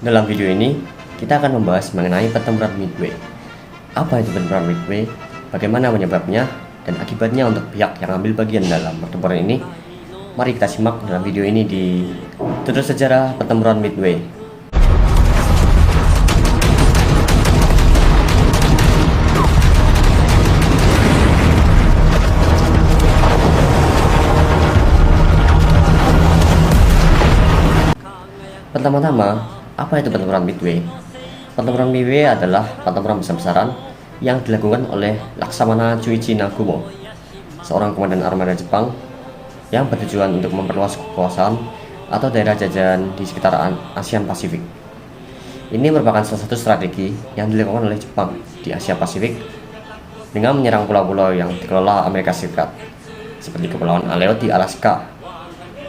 Dalam video ini, kita akan membahas mengenai pertempuran Midway. Apa itu pertempuran Midway, bagaimana penyebabnya, dan akibatnya untuk pihak yang ambil bagian dalam pertempuran ini. Mari kita simak dalam video ini di Tutur Sejarah Pertempuran Midway. Pertama-tama, apa itu pertempuran Midway? Pertempuran Midway adalah pertempuran besar-besaran yang dilakukan oleh Laksamana Chuichi Nagumo, seorang komandan armada Jepang yang bertujuan untuk memperluas kekuasaan atau daerah jajahan di sekitar Asia Pasifik. Ini merupakan salah satu strategi yang dilakukan oleh Jepang di Asia Pasifik dengan menyerang pulau-pulau yang dikelola Amerika Serikat, seperti Kepulauan Aleut di Alaska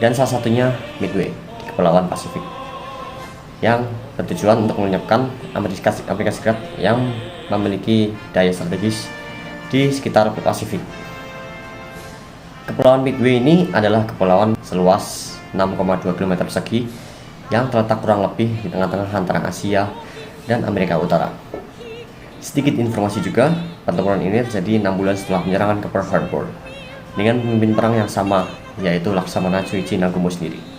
dan salah satunya Midway di Kepulauan Pasifik, yang bertujuan untuk melenyapkan Amerika Serikat yang memiliki daya strategis di sekitar Pasifik. Kepulauan Midway ini adalah kepulauan seluas 6,2 km persegi yang terletak kurang lebih di tengah-tengah antara Asia dan Amerika Utara. Sedikit informasi juga, pertempuran ini terjadi 6 bulan setelah penyerangan ke Pearl Harbor dengan pemimpin perang yang sama, yaitu Laksamana Chuichi Nagumo sendiri.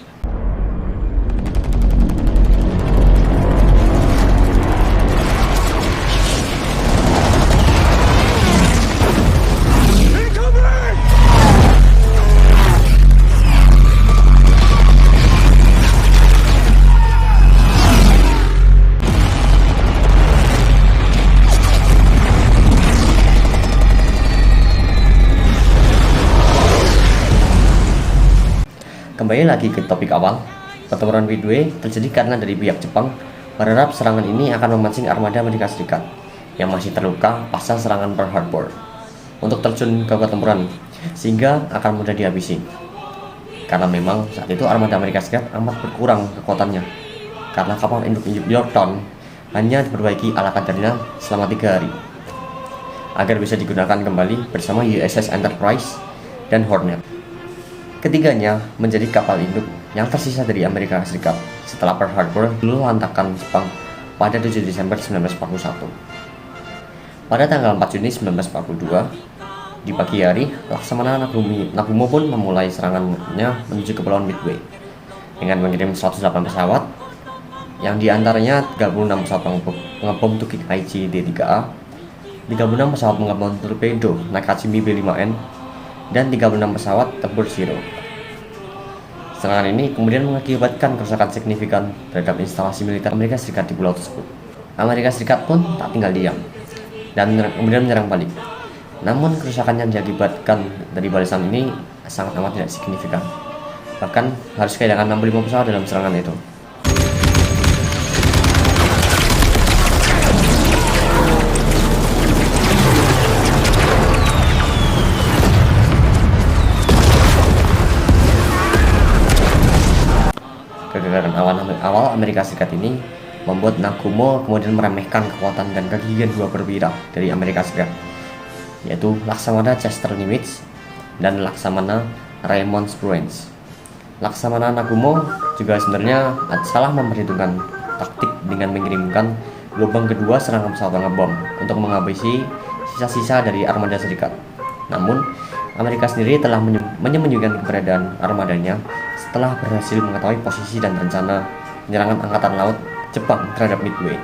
Kembali lagi ke topik awal, pertempuran Midway terjadi karena dari pihak Jepang berharap serangan ini akan memancing armada Amerika Serikat yang masih terluka pasca serangan Pearl Harbor untuk terjun ke pertempuran, sehingga akan mudah dihabisi. Karena memang saat itu armada Amerika Serikat amat berkurang kekuatannya, karena kapal induk Yorktown hanya diperbaiki ala kadarnya selama 3 hari agar bisa digunakan kembali bersama USS Enterprise dan Hornet. Ketiganya menjadi kapal induk yang tersisa dari Amerika Serikat setelah Pearl Harbor dulu lantakan Jepang pada 7 Desember 1941. Pada tanggal 4 Juni 1942, di pagi hari, Laksamana Nagumo pun memulai serangannya menuju Kepulauan Midway dengan mengirim 108 pesawat, yang diantaranya 36 pesawat pengebom Tukik Aichi D3A, 36 pesawat pengebom torpedo Nakajimi B5N, dan 36 pesawat tempur Zero. Serangan ini kemudian mengakibatkan kerusakan signifikan terhadap instalasi militer Amerika Serikat di pulau tersebut. Amerika Serikat pun tak tinggal diam dan kemudian menyerang balik. Namun kerusakan yang diakibatkan dari balasan ini sangat amat tidak signifikan. Bahkan harus kehilangan 65 pesawat dalam serangan itu. Kegagalan awal Amerika Serikat ini membuat Nagumo kemudian meremehkan kekuatan dan kegigihan dua perwira dari Amerika Serikat, yaitu Laksamana Chester Nimitz dan Laksamana Raymond Spruance. Laksamana Nagumo juga sebenarnya salah memperhitungkan taktik dengan mengirimkan gelombang kedua serangan pesawat pengebom untuk menghabisi sisa-sisa dari armada Serikat. Namun, Amerika sendiri telah menyembunyikan keberadaan armadanya setelah berhasil mengetahui posisi dan rencana penyerangan Angkatan Laut Jepang terhadap Midway.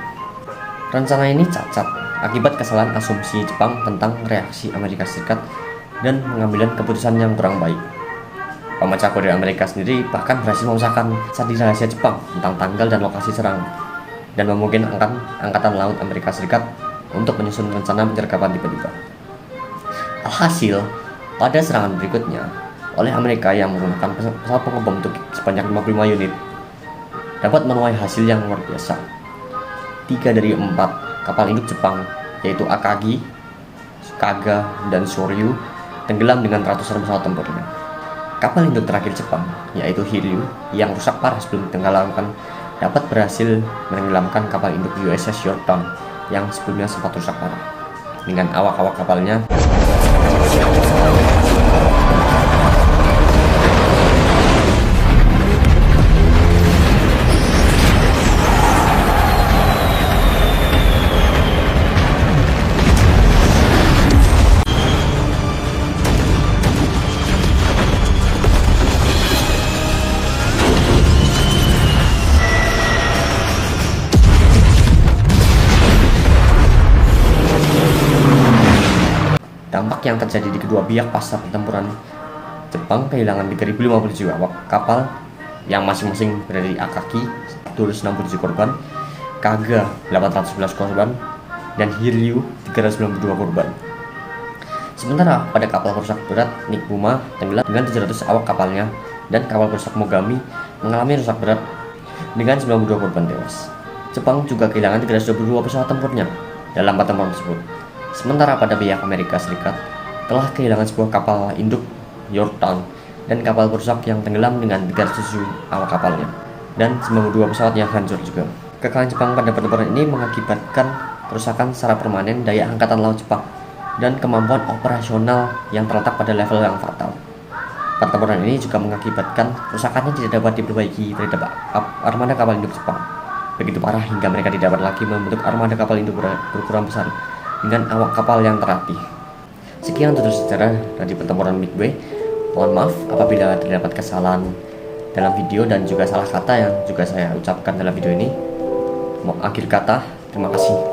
Rencana ini cacat akibat kesalahan asumsi Jepang tentang reaksi Amerika Serikat dan pengambilan keputusan yang kurang baik. Pemecah kode Amerika sendiri bahkan berhasil memusahkan sandi rahasia Jepang tentang tanggal dan lokasi serangan, dan memungkinkan Angkatan Laut Amerika Serikat untuk menyusun rencana penyergapan tiba-tiba. Alhasil, pada serangan berikutnya, oleh Amerika yang menggunakan pesawat pengebom Tukik sebanyak 55 unit, dapat menuai hasil yang luar biasa. 3 dari 4 kapal induk Jepang, yaitu Akagi, Kaga, dan Shoryu, tenggelam dengan ratusan pesawat tempurnya. Kapal induk terakhir Jepang, yaitu Hiryu, yang rusak parah sebelum ditenggelamkan, dapat berhasil menenggelamkan kapal induk USS Yorktown yang sebelumnya sempat rusak parah, dengan awak-awak kapalnya rusak yang terjadi di kedua pihak pasca pertempuran, Jepang kehilangan 3.057 awak kapal yang masing-masing berada di Akagi 267 korban, Kaga 811 korban, dan Hiryu 392 korban. Sementara pada kapal perusak berat Nikuma tenggelam dengan 700 awak kapalnya, dan kapal perusak Mogami mengalami rusak berat dengan 92 korban tewas. Jepang juga kehilangan 322 pesawat tempurnya dalam pertempuran tersebut. Sementara pada pihak Amerika Serikat telah kehilangan sebuah kapal induk Yorktown dan kapal perusak yang tenggelam dengan 307 awak kapalnya, dan 92 pesawat yang hancur juga. Kekalahan Jepang pada pertempuran ini mengakibatkan kerusakan secara permanen daya angkatan laut Jepang dan kemampuan operasional yang terletak pada level yang fatal. Pertempuran ini juga mengakibatkan kerusakannya tidak dapat diperbaiki terhadap armada kapal induk Jepang. Begitu parah hingga mereka tidak dapat lagi membentuk armada kapal induk berukuran besar dengan awak kapal yang terlatih. Sekian tutur sejarah dari pertempuran Midway. Mohon maaf apabila terdapat kesalahan dalam video dan juga salah kata yang juga saya ucapkan dalam video ini. Akhir kata, terima kasih.